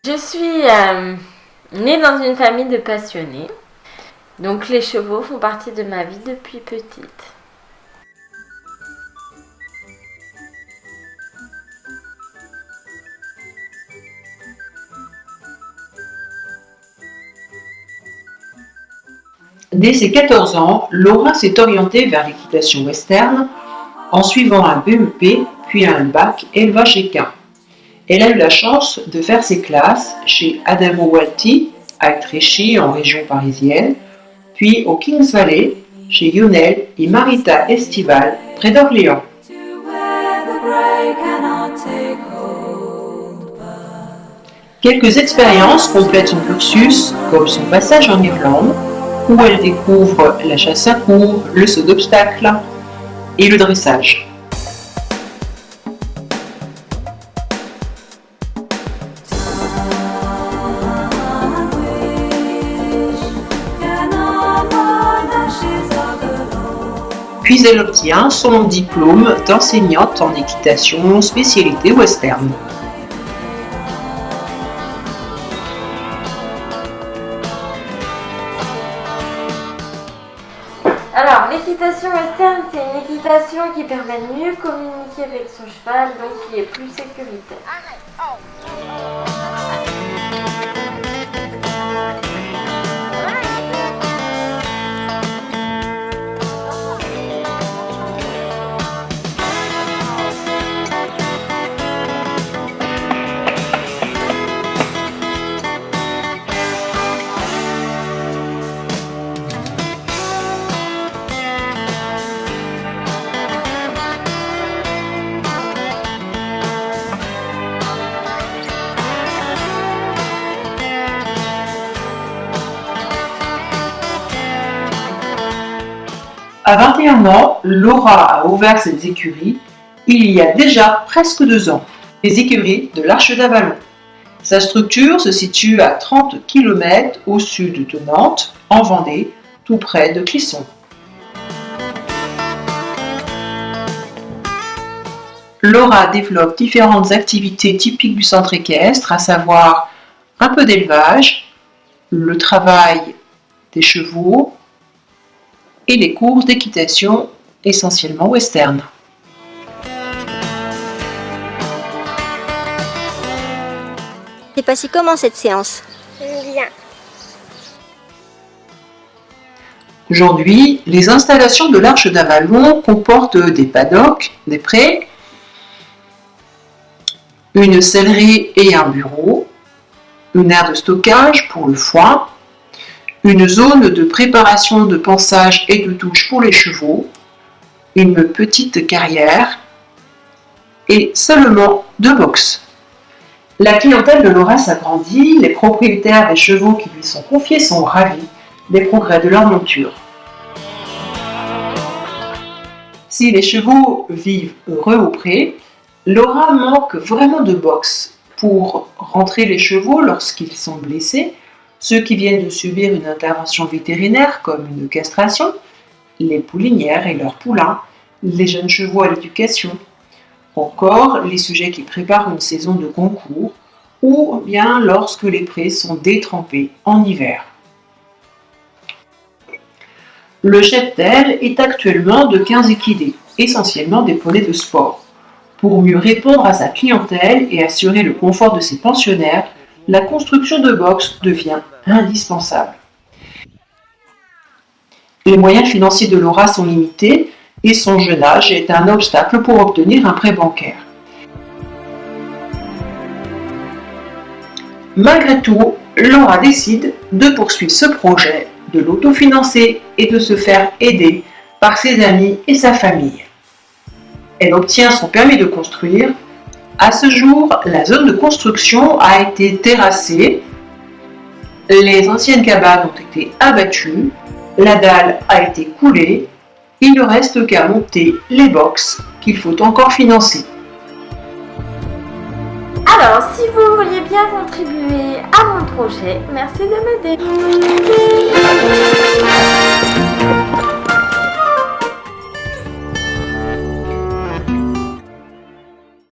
Je suis née dans une famille de passionnés, donc les chevaux font partie de ma vie depuis petite. Dès ses 14 ans, Laura s'est orientée vers l'équitation western en suivant un BEP puis un bac élevage équin. Elle a eu la chance de faire ses classes chez Adamo Walti à Étréchy en région parisienne, puis au Kings Valley chez Lionel et Marita Estival près d'Orléans. Quelques expériences complètent son cursus, comme son passage en Irlande, où elle découvre la chasse à courre, le saut d'obstacles et le dressage. Puis elle obtient son diplôme d'enseignante en équitation spécialité western. Alors, l'équitation western, c'est une équitation qui permet de mieux communiquer avec son cheval, donc qui est plus sécuritaire. À 21 ans, Laura a ouvert ses écuries il y a déjà presque 2 ans, les écuries de l'Arche d'Avallon. Sa structure se situe à 30 km au sud de Nantes, en Vendée, tout près de Clisson. Laura développe différentes activités typiques du centre équestre, à savoir un peu d'élevage, le travail des chevaux, et les courses d'équitation essentiellement western. C'est passé comment cette séance? Bien. Aujourd'hui, les installations de l'Arche d'Avallon comportent des paddocks, des prés, une sellerie et un bureau, une aire de stockage pour le foin, une zone de préparation de pansage et de douche pour les chevaux, une petite carrière et seulement 2 boxes. La clientèle de Laura s'agrandit, les propriétaires des chevaux qui lui sont confiés sont ravis des progrès de leur monture. Si les chevaux vivent heureux au pré, Laura manque vraiment de box pour rentrer les chevaux lorsqu'ils sont blessés, ceux qui viennent de subir une intervention vétérinaire comme une castration, les poulinières et leurs poulains, les jeunes chevaux à l'éducation, encore les sujets qui préparent une saison de concours ou bien lorsque les prés sont détrempés en hiver. Le cheptel est actuellement de 15 équidés, essentiellement des poneys de sport. Pour mieux répondre à sa clientèle et assurer le confort de ses pensionnaires, la construction de box devient indispensable. Les moyens financiers de Laura sont limités et son jeune âge est un obstacle pour obtenir un prêt bancaire. Malgré tout, Laura décide de poursuivre ce projet, de l'autofinancer et de se faire aider par ses amis et sa famille. Elle obtient son permis de construire. À ce jour, la zone de construction a été terrassée, les anciennes cabanes ont été abattues, la dalle a été coulée, il ne reste qu'à monter les box qu'il faut encore financer. Alors, si vous vouliez bien contribuer à mon projet, merci de m'aider.